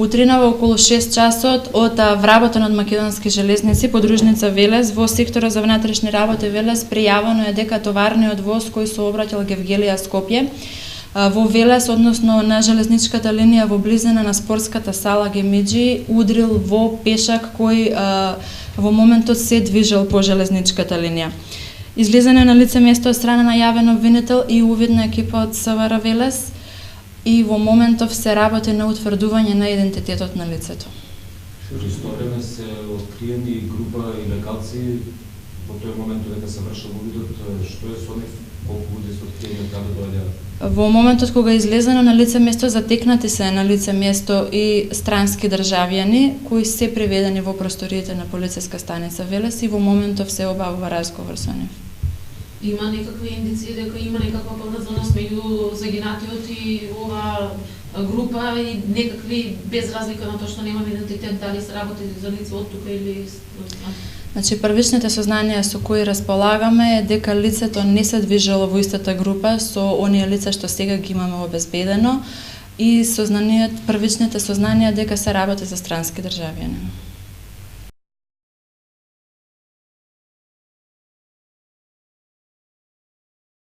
Утрина во околу 6 часот од вработен од Македонски железници подружница Велес во секторот за внатрешни работи Велес пријавено е дека товарниот воз кој се обраќал Гевгелија Скопје во Велес, односно на железничката линија во близина на спортската сала Гемиџи, удрил во пешак кој во моментот се движел по железничката линија. Излезено на лице место од страна на јавен обвинител и увидна екипа од СВР Велес, и во моментов се работи на утврдување на идентитетот на лицето. Исто време се откриени група илегалци во тој момент дека се вршел увидот, што е со нив, колку луѓе се откриени, каде доаѓаа? Во моментот кога излезено на лице место, затекнати се на лице место и странски државјани кои се приведени во просториите на полициска станица Велес и во моментов се обавува разговор со нив. Има некакви индици дека има некаква поврзаност меѓу загинатиот и ова група и некакви, без разлика на тоа што немаме идентитет, дали се работи за лице од тука или... Значи, првичните сознанија со кои располагаме е дека лицето не се движело во истата група со оние лица што сега ги имаме обезбедено и првичните сознанија дека се работи за странски државјани.